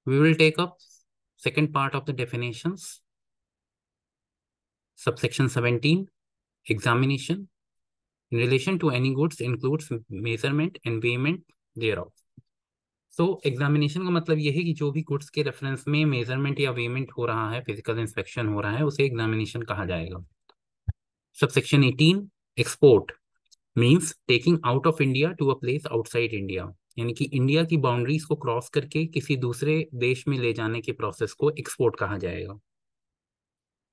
We will take up second part of the definitions. Subsection 17, examination. In relation to any goods includes measurement and weighment thereof. तो examination का मतलब यह है कि जो भी गुड्स के रेफरेंस में मेजरमेंट या वेमेंट हो रहा है, फिजिकल इंस्पेक्शन हो रहा है, उसे एग्जामिनेशन कहा जाएगा. Subsection 18, export means taking out of India to a place outside India, यानी कि इंडिया की बाउंड्रीज को क्रॉस करके किसी दूसरे देश में ले जाने के प्रोसेस को एक्सपोर्ट कहा जाएगा.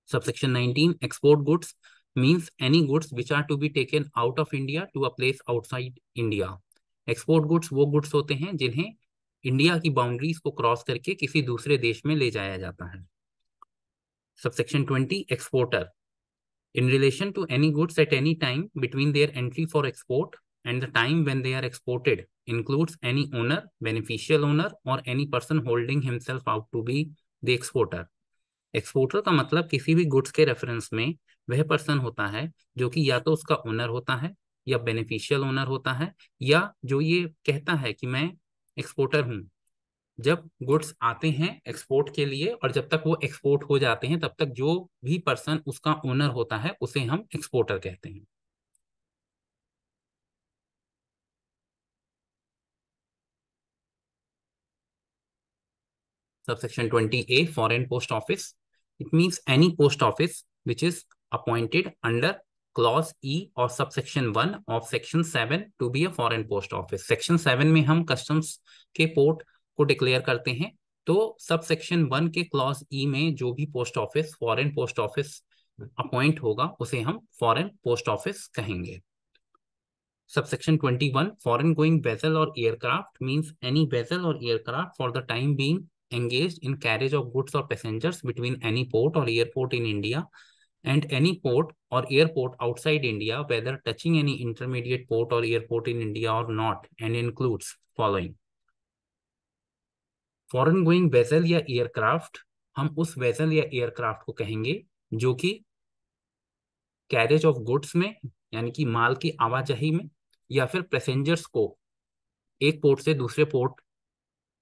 Subsection 19, export goods means any goods which are to be taken out of India to a place outside India. Export goods वो गुड्स होते हैं जिन्हें इंडिया की बाउंड्रीज को क्रॉस करके किसी दूसरे देश में ले जाया जाता है. Subsection 20, exporter in relation to any goods at any time between their entry for export and the time when they are exported includes any owner, beneficial owner or any person holding himself out to be the exporter. Exporter का मतलब किसी भी goods के reference में वह person होता है जो कि या तो उसका ओनर होता है या बेनिफिशियल ओनर होता है या जो ये कहता है कि मैं एक्सपोर्टर हूं जब गुड्स आते हैं एक्सपोर्ट के लिए, और जब तक वो एक्सपोर्ट हो जाते हैं तब तक जो भी पर्सन उसका ओनर होता है उसे हम एक्सपोर्टर कहते हैं. Subsection 20A, foreign post office. It means any post office which is appointed under clause E of subsection 1 of section 7 to be a foreign post office. Section 7 में हम customs के पोर्ट को डिक्लेयर करते हैं, तो sub section 1 के clause ई में जो भी post office foreign post office appoint होगा उसे हम फॉरेन पोस्ट ऑफिस कहेंगे. Subsection 21, foreign going vessel or aircraft means any vessel or aircraft for the time being engaged in carriage of goods or passengers between any port or airport in India and any port or airport outside India, whether touching any intermediate port or airport in India or not, and includes following. Foreign going vessel या aircraft, हम उस vessel या aircraft को कहेंगे जो कि carriage of goods में यानी कि माल की आवाजाही में या फिर पैसेंजर्स को एक पोर्ट से दूसरे पोर्ट,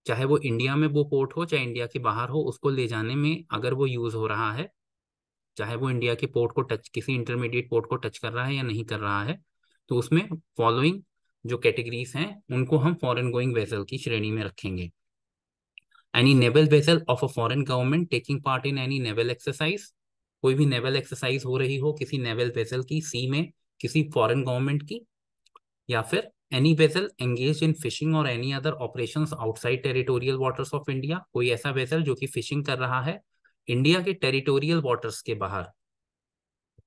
चाहे वो इंडिया में वो पोर्ट हो चाहे इंडिया के बाहर हो, उसको ले जाने में अगर वो यूज हो रहा है, चाहे वो इंडिया के पोर्ट को टच किसी इंटरमीडिएट पोर्ट को टच कर रहा है या नहीं कर रहा है, तो उसमें फॉलोइंग जो कैटेगरीज हैं उनको हम फॉरेन गोइंग वेसल की श्रेणी में रखेंगे. Any naval vessel of a foreign government taking part in any naval exercise, कोई भी नेवल एक्सरसाइज हो रही हो किसी नेवल वेसल की सी में किसी फॉरेन गवर्नमेंट की, या फिर any vessel engage in fishing और any other operations outside territorial waters of India, कोई ऐसा वेसल जो कि फिशिंग कर रहा है इंडिया के टेरिटोरियल वाटर्स के बाहर.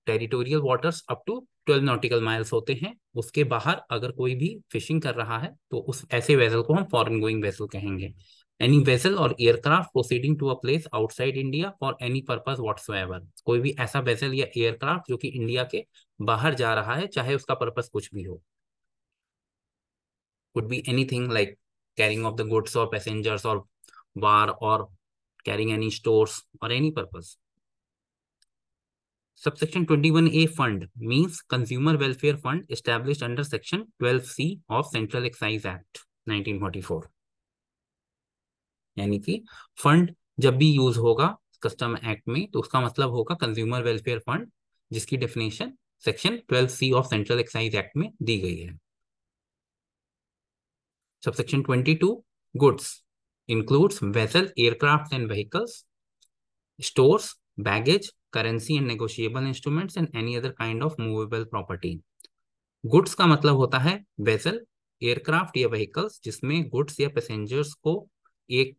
Territorial waters up to 12 nautical miles होते हैं, उसके बाहर अगर कोई भी फिशिंग कर रहा है तो उस ऐसे वेसल को हम फॉरेन गोइंग वेसल कहेंगे. एनी वेसल और aircraft proceeding to a place outside India for any purpose whatsoever, कोई भी ऐसा वेसल या एयरक्राफ्ट जो कि इंडिया के बाहर जा रहा है चाहे उसका पर्पस कुछ भी हो. Could be anything like carrying of the goods or passengers or war or carrying any stores or any purpose. Subsection 21A fund means consumer welfare fund established under section 12C of Central Excise Act 1944. यानी कि fund जब भी use होगा custom act में तो उसका मतलब होगा कंज्यूमर वेलफेयर फंड, जिसकी definition section 12C of central excise act में दी गई है. Subsection 22, goods includes vessel, aircraft and vehicles, stores, baggage, currency and negotiable instruments and any other kind of movable property. Goods का मतलब होता है vessel, aircraft या vehicles जिसमें goods या passengers को एक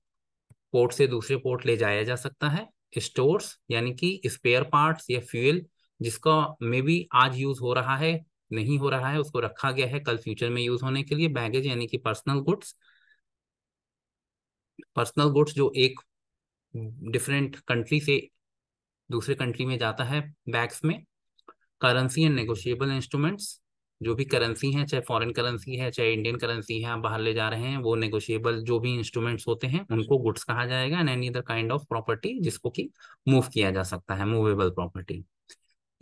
पोर्ट से दूसरे पोर्ट ले जाया जा सकता है. Stores यानी कि स्पेयर पार्ट्स या फ्यूल जिसका मे बी आज यूज हो रहा है नहीं हो रहा है, उसको रखा गया है कल फ्यूचर में यूज होने के लिए. बैगेज यानी कि पर्सनल गुड्स, पर्सनल गुड्स जो एक डिफरेंट कंट्री से दूसरे कंट्री में जाता है बैग्स में. करेंसी एंड नेगोशिएबल इंस्ट्रूमेंट्स, जो भी करेंसी है चाहे फॉरेन करेंसी है चाहे इंडियन करेंसी है आप बाहर ले जा रहे हैं, वो नेगोशिएबल जो भी इंस्ट्रूमेंट्स होते हैं उनको गुड्स कहा जाएगा. And any other kind of property जिसको कि मूव किया जा सकता है, मूवेबल प्रॉपर्टी.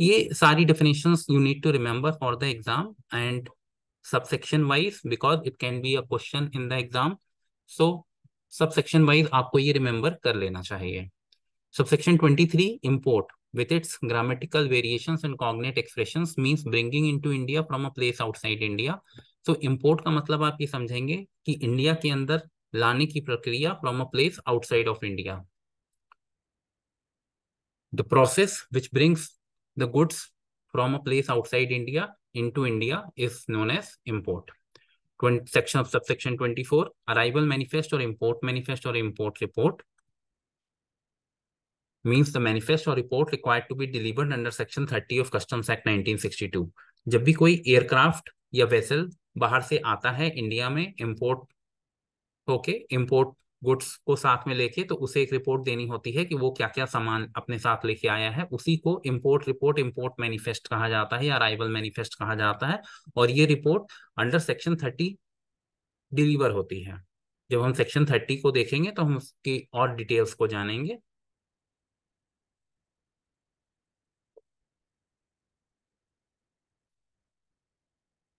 ये सारी definitions you need to remember for the exam and subsection wise because it can be a question in the exam. So subsection wise आपको ये रिमेंबर कर लेना चाहिए। Subsection 23 import with its grammatical variations and cognate expressions means bringing into India from a place outside India. So import का मतलब आप ये समझेंगे कि इंडिया के अंदर लाने की प्रक्रिया from a place outside of India. The process which brings the goods from a place outside India into India is known as import. Section of subsection 24 arrival manifest or import manifest or import report means the manifest or report required to be delivered under section 30 of Customs Act 1962. जब भी कोई aircraft या vessel बाहर से आता है India में import होके, इंपोर्ट गुड्स को साथ में लेके, तो उसे एक रिपोर्ट देनी होती है कि वो क्या क्या सामान अपने साथ लेके आया है। उसी को इंपोर्ट रिपोर्ट, इंपोर्ट मैनिफेस्ट कहा जाता है या अराइवल मैनिफेस्ट कहा जाता है। और ये रिपोर्ट अंडर सेक्शन 30 डिलीवर होती है। जब हम सेक्शन 30 को देखेंगे तो हम उसकी और डिटेल्स को जानेंगे।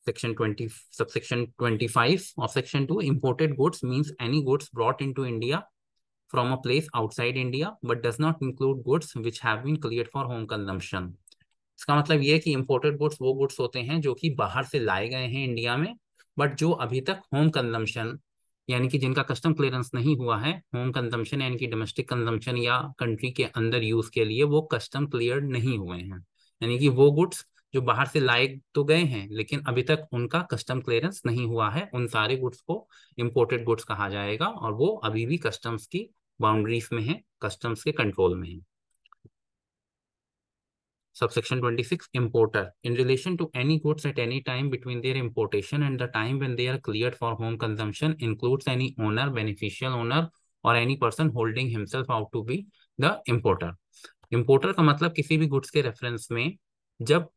Subsection 25 of Section 2, imported goods means any goods brought into India from a place outside India but does not include goods which have been cleared for home consumption. इसका मतलब ये है कि इंपोर्टेड गुड्स वो goods होते हैं जो कि बाहर से लाए गए हैं इंडिया में, बट जो अभी तक होम कंजम्पशन यानी कि जिनका कस्टम क्लियरेंस नहीं हुआ है, होम कंजम्पशन यानी कि डोमेस्टिक कंजम्पशन या कंट्री के अंदर यूज के लिए, वो कस्टम क्लियर नहीं हुए हैं। यानी कि वो गुड्स जो बाहर से लाए तो गए हैं लेकिन अभी तक उनका कस्टम क्लियरेंस नहीं हुआ है, उन सारे गुड्स को इंपोर्टेड गुड्स कहा जाएगा और वो अभी भी कस्टम्स की बाउंड्रीज में है, कस्टम्स के कंट्रोल में है। Subsection 26, importer. In relation to any goods at any time between their importation and the time when they are cleared for home consumption includes any owner, beneficial owner or any person holding himself out to be the importer. Importer का मतलब किसी भी goods के reference में जब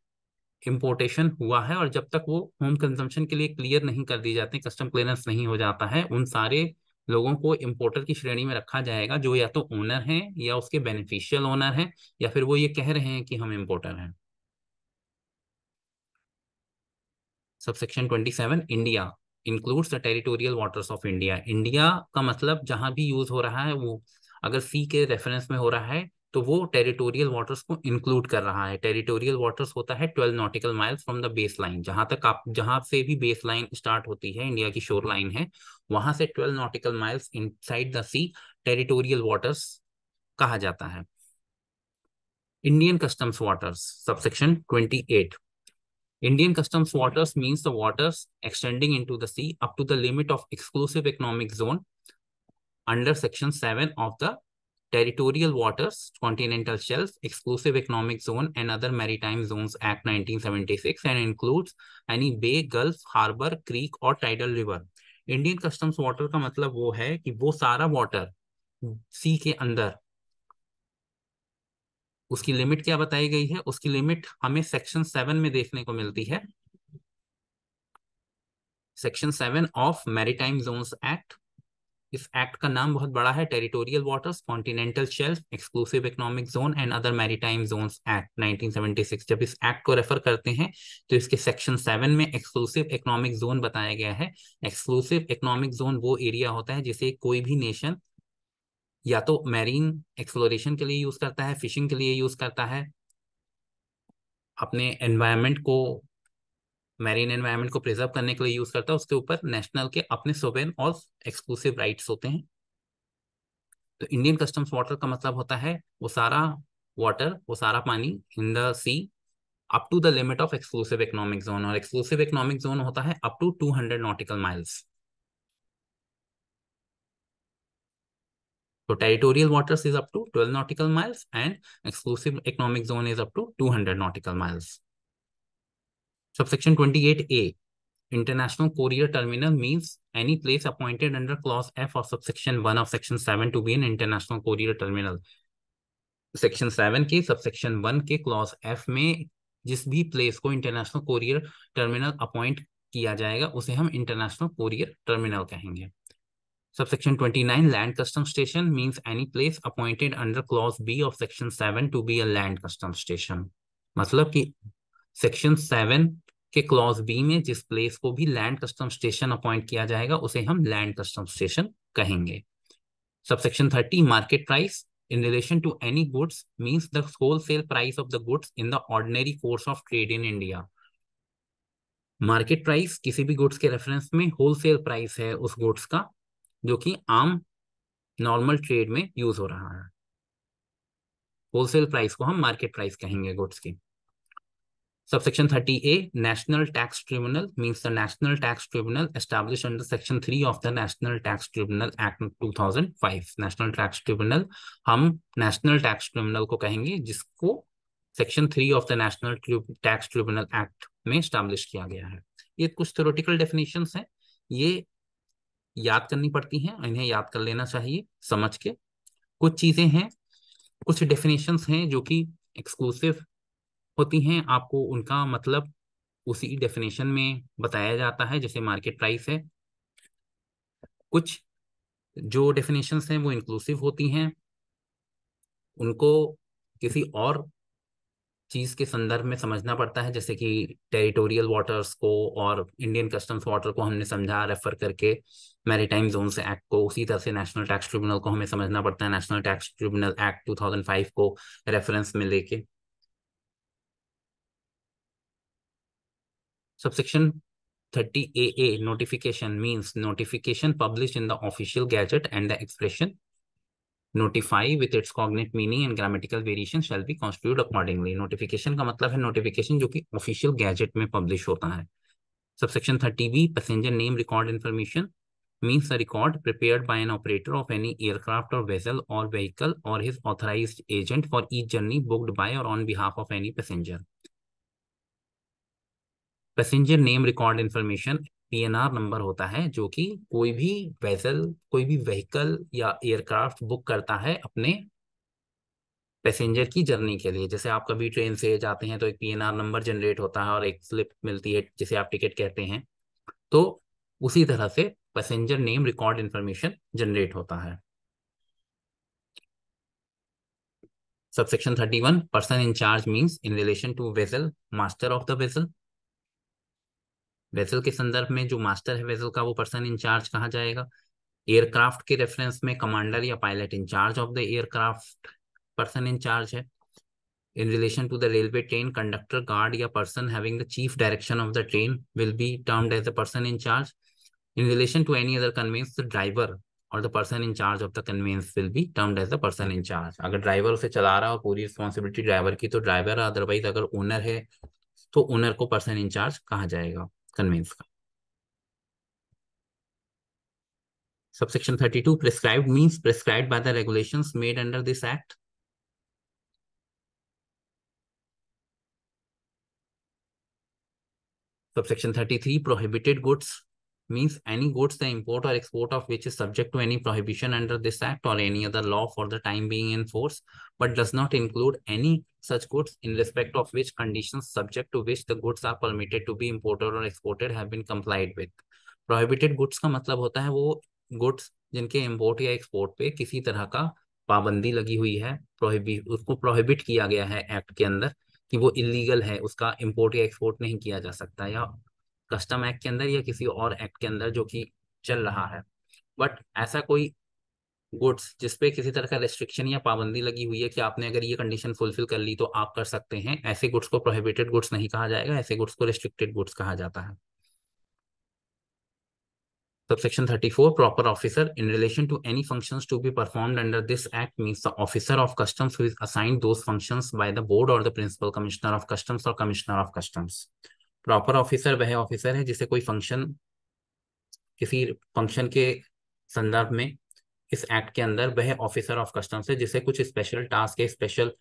importation हुआ है और जब तक वो होम कंजम्पशन के लिए क्लियर नहीं कर दी जाते, कस्टम क्लियरेंस नहीं हो जाता है, उन सारे लोगों को इंपोर्टर की श्रेणी में रखा जाएगा जो या तो ओनर हैं या उसके बेनिफिशियल ओनर हैं या फिर वो ये कह रहे हैं कि हम इंपोर्टर हैं। Subsection 27 India includes the territorial waters of India. India का मतलब जहां भी यूज हो रहा है वो अगर सी के रेफरेंस में हो रहा है तो वो टेरिटोरियल वाटर्स को इंक्लूड कर रहा है। टेरिटोरियल वाटर्स होता है 12 nautical miles from the base line, जहां तक आप जहां से भी बेस लाइन स्टार्ट होती है, इंडिया की शोर लाइन है, वहां से 12 nautical miles inside the sea territorial waters कहा जाता है। Indian customs waters subsection 28 Indian customs waters means the waters extending into the sea up to the limit of exclusive economic zone under section 7 of the Territorial Waters, Continental Shelf, Exclusive Economic Zone and Other Maritime Zones Act 1976 and includes any bay, gulf, harbor, creek और tidal river. Indian customs water का मतलब वो है कि वो सारा water सी के अंदर, उसकी लिमिट क्या बताई गई है, उसकी लिमिट हमें सेक्शन 7 में देखने को मिलती है। Section 7 of maritime zones act. इस एक्ट का नाम बहुत बड़ा है, territorial waters, continental shelf, exclusive economic zone and other maritime zones act 1976। जब इस एक्ट को रेफर करते हैं तो इसके सेक्शन 7 में एक्सक्लूसिव इकोनॉमिक जोन बताया गया है। एक्सक्लूसिव इकोनॉमिक जोन वो एरिया होता है जिसे कोई भी नेशन या तो मैरीन एक्सप्लोरेशन के लिए यूज करता है, फिशिंग के लिए यूज करता है, अपने एनवायरमेंट को, मैरीन एनवायरनमेंट को प्रिजर्व करने के लिए यूज करता है, उसके ऊपर नेशनल के अपने सोवेरेन और एक्सक्लूसिव राइट्स होते हैं। तो इंडियन कस्टम्स वाटर का मतलब होता है वो सारा वाटर, वो सारा पानी in the sea up to the limit of exclusive economic zone, और एक्सक्लूसिव इकोनॉमिक जोन होता है अप टू 200 नॉटिकल माइल्स। तो territorial waters is up to 12 nautical miles and exclusive economic zone is up to 200 nautical miles. Subsection 28A International Courier Terminal means any place appointed under Clause F of subsection 1 of Section 7 to be an international courier terminal. Section 7 के subsection 1 के clause F में जिस भी place को international courier terminal appoint किया जाएगा उसे हम इंटरनेशनल कोरियर टर्मिनल कहेंगे। Subsection 29 Land Custom Station means any place appointed under Clause B of Section 7 to be a land custom station. मतलब कि सेक्शन 7 के क्लॉज बी में जिस प्लेस को भी लैंड कस्टम स्टेशन अपॉइंट किया जाएगा उसे हम लैंड कस्टम स्टेशन कहेंगे। Subsection 30 market price in relation to any goods means the wholesale price of the goods in the ordinary course of trade in India. Market price किसी भी goods के reference में wholesale price है उस goods का जो कि आम नॉर्मल ट्रेड में यूज हो रहा है। होलसेल प्राइस को हम मार्केट प्राइस कहेंगे गुड्स की। Subsection 30A, National Tax Tribunal means the National Tax Tribunal established under Section 3 of the National Tax Tribunal Act 2005. National Tax Tribunal हम National Tax Tribunal को कहेंगे जिसको Section 3 of the National Tax Tribunal Act में establish किया गया है। ये कुछ theoretical definitions हैं, ये याद करनी पड़ती हैं, इन्हें याद कर लेना चाहिए समझ के। कुछ चीजें हैं, कुछ definitions हैं जो कि exclusive होती हैं, आपको उनका मतलब उसी डेफिनेशन में बताया जाता है, जैसे मार्केट प्राइस है। कुछ जो डेफिनेशंस हैं वो इंक्लूसिव होती हैं, उनको किसी और चीज के संदर्भ में समझना पड़ता है, जैसे कि टेरिटोरियल वाटर्स को और इंडियन कस्टम्स वाटर को हमने समझा रेफर करके मैरीटाइम जोन्स एक्ट को, उसी तरह से नेशनल टैक्स ट्रिब्यूनल को हमें समझना पड़ता है नेशनल टैक्स ट्रिब्यूनल एक्ट 2005 को रेफरेंस में लेके। Subsection 30AA, notification means notification published in the official gazette and the expression notify with its cognate meaning and grammatical variation shall be construed accordingly. Notification का मतलब है notification जो कि official gazette में publish होता है। Subsection 30B, passenger name record information means a record prepared by an operator of any aircraft or vessel or vehicle or his authorized agent for each journey booked by or on behalf of any passenger. Passenger name record information PNR number होता है जो कि कोई भी vessel, कोई भी vehicle या aircraft book करता है अपने पैसेंजर की जर्नी के लिए। जैसे आप कभी ट्रेन से जाते हैं तो एक पीएनआर नंबर जनरेट होता है और एक स्लिप मिलती है जिसे आप टिकट कहते हैं, तो उसी तरह से passenger name record information generate होता है। Subsection 31, person in charge means in relation to vessel master of the vessel. Vessel के संदर्भ में जो मास्टर है वेसल का वो पर्सन इन चार्ज कहा जाएगा। एयरक्राफ्ट के रेफरेंस में कमांडर या pilot in charge of the aircraft person in charge है। In relation to the railway train, conductor, guard या person having the chief direction of the train will be termed as the person in charge. In relation to any other conveyance, the driver और the person in charge of the conveyance will be termed as the person in charge. अगर driver उसे चला रहा है और पूरी responsibility driver की तो ड्राइवर, अदरवाइज अगर ओनर है तो ओनर को पर्सन इन चार्ज कहा जाएगा कन्वेंस का। Subsection 32, prescribed means prescribed by the regulations made under this act. Subsection 33, prohibited goods means any goods the import or export of which is subject to any prohibition under this act or any other law for the time being in force, but does not include any such goods in respect of which conditions subject to which the goods are permitted to be imported or exported have been complied with. Prohibited goods का मतलब होता है वो goods जिनके import या export पे किसी तरह का पाबंदी लगी हुई है, उसको प्रोहिबिट किया गया है एक्ट के अंदर कि वो इलीगल है, उसका इंपोर्ट या एक्सपोर्ट नहीं किया जा सकता, या कस्टम एक्ट के अंदर या किसी और एक्ट के अंदर जो कि चल रहा है। बट ऐसा कोई गुड्स जिसपे किसी तरह का रेस्ट्रिक्शन या पाबंदी लगी हुई है कि आपने अगर ये कंडीशन फुलफिल कर ली तो आप कर सकते हैं, ऐसे गुड्स को प्रोहिबिटेड गुड्स नहीं कहा जाएगा, ऐसे गुड्स को रेस्ट्रिक्टेड गुड्स कहा जाता है। Subsection 34, proper officer in relation to any functions to be performed under this act means the officer of customs who is assigned those functions by the board or the principal commissioner of customs or commissioner of customs. Proper officer वह officer है जिसे कोई function, किसी function के संदर्भ में इस act के अंदर वह ऑफिसर ऑफ कस्टम्स है जिसे कुछ स्पेशल टास्क या स्पेशल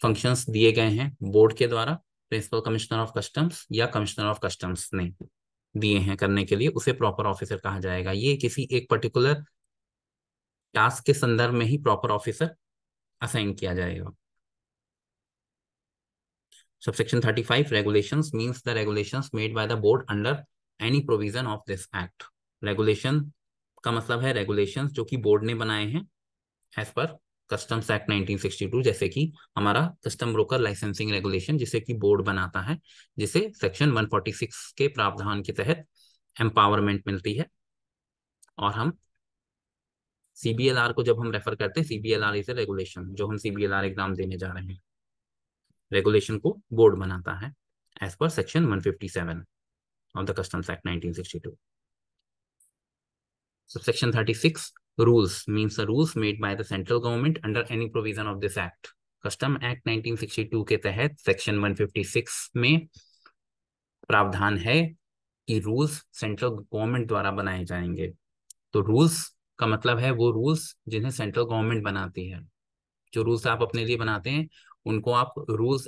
फंक्शंस दिए गए हैं बोर्ड के द्वारा, प्रिंसिपल कमिश्नर ऑफ कस्टम्स या कमिश्नर ऑफ कस्टम्स ने दिए हैं करने के लिए, उसे प्रॉपर ऑफिसर कहा जाएगा। ये किसी एक पर्टिकुलर टास्क के संदर्भ में ही प्रॉपर ऑफिसर असाइन किया जाएगा। Subsection 35, regulations means the regulations made by the board under any provision of this act. Regulation का मतलब है regulations जो कि बोर्ड ने बनाए हैं as per कस्टम्स एक्ट 1962, जैसे कि हमारा कस्टम ब्रोकर लाइसेंसिंग रेगुलेशन जिसे कि बोर्ड बनाता है, जिसे सेक्शन 146 के प्रावधान के तहत एम्पावरमेंट मिलती है और हम CBLR को जब हम रेफर करते हैं, CBLR इज ए रेगुलेशन, जो हम CBLR एग्जाम देने जा रहे हैं, रेगुलेशन को बोर्ड बनाता है as per section 157 of the Customs Act 1962. Subsection 36, rules means the rules made by the central government under any provision of this act. Custom Act 1962 के तहत सेक्शन 156 में प्रावधान है कि रूल्स सेंट्रल गवर्नमेंट द्वारा बनाए जाएंगे। तो रूल्स का मतलब है वो रूल्स जिन्हें सेंट्रल गवर्नमेंट बनाती है। जो रूल्स आप अपने लिए बनाते हैं उनको आप rules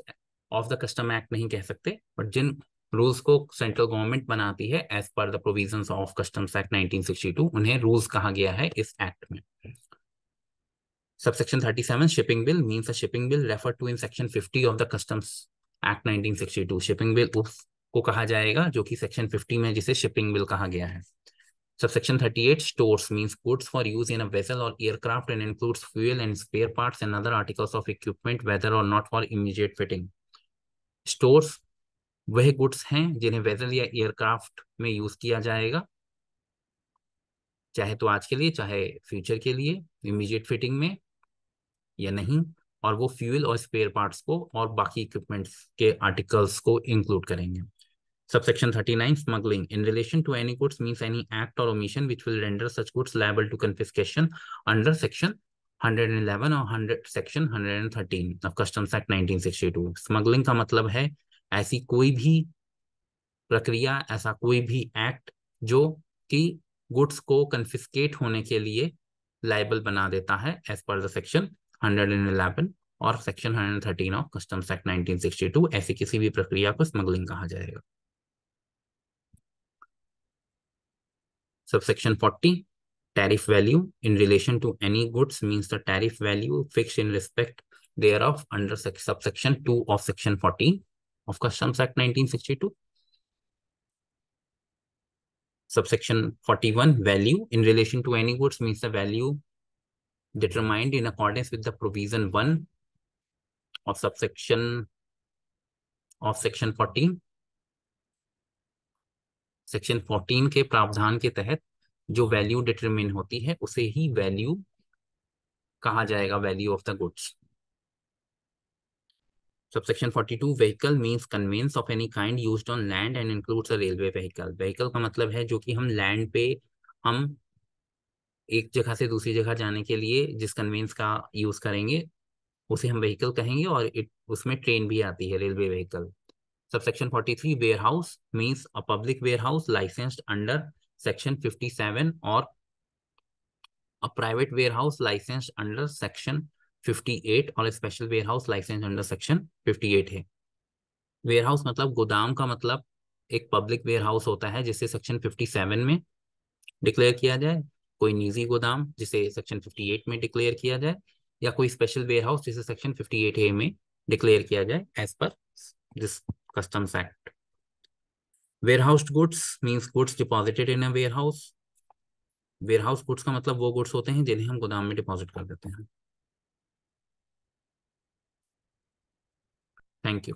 of the custom act नहीं कह सकते, बट जिन रूल्स को सेंट्रल गवर्नमेंट बनाती है as per the provisions of customs act 1962, उन्हें रूल्स कहा गया है इस एक्ट में। Subsection 37, shipping bill means a shipping bill refer to in section 50 of the customs act 1962। Shipping bill को कहा जाएगा जो कि सेक्शन 50 में जिसे शिपिंग बिल कहा गया है। Subsection 38, stores means goods for use in a vessel or aircraft and includes fuel and spare parts and other articles of equipment whether or not for immediate fitting. Stores वह goods हैं जिन्हें vessel या aircraft में use किया जाएगा, चाहे तो आज के लिए चाहे फ्यूचर के लिए, इमीडिएट फिटिंग में या नहीं, और वो फ्यूल और स्पेयर पार्ट्स को और बाकी इक्विपमेंट्स के आर्टिकल्स को इंक्लूड करेंगे। Subsection 39, smuggling in relation to any goods means any act or omission which will render such goods liable to confiscation under section 111 or section 113 of Customs Act 1962। Smuggling का मतलब है ऐसी कोई भी प्रक्रिया, ऐसा कोई भी एक्ट जो कि गुड्स को कन्फिस्केट होने के लिए लाइबल बना देता है एज पर द सेक्शन 111 और सेक्शन 113 ऑफ कस्टम्स एक्ट 1962। ऐसी किसी भी प्रक्रिया को स्मगलिंग कहा जाएगा। Subsection 40, tariff value in relation to any goods means the tariff value fixed in respect thereof under subsection 2 of section 14 of Customs Act 1962. Subsection 41, value in relation to any goods means the value determined in accordance with the provision 1 of subsection of section 14। Section 14 के प्रावधान के तहत जो value determine होती है उसे ही value कहा जाएगा, value of the goods. Subsection 42, vehicle means conveyance of any kind used on land and includes a railway vehicle। vehicle का मतलब है जो कि हम लैंड पे हम एक जगह से दूसरी जगह जाने के लिए जिस कन्वेंस का यूज करेंगे उसे हम व्हीकल कहेंगे, और उसमें ट्रेन भी आती है, railway vehicle. Subsection 43, warehouse means a public warehouse licensed under section 57 or a private warehouse licensed under section 58 और special warehouse licence under section 58 है। वेयरहाउस मतलब गोदाम का मतलब एक पब्लिक वेयरहाउस होता है जिसे सेक्शन 57 में डिक्लेयर किया जाए, कोई निजी गोदाम जिसे सेक्शन 58 में डिक्लेयर किया जाए, या कोई स्पेशल वेयरहाउस जिसे सेक्शन 58A में डिक्लेयर किया जाए as per this customs act. Warehoused goods means goods deposited in a warehouse. Warehouse goods का मतलब वो गुड्स होते हैं जिन्हें हम गोदाम में डिपॉजिट कर देते हैं। Thank you.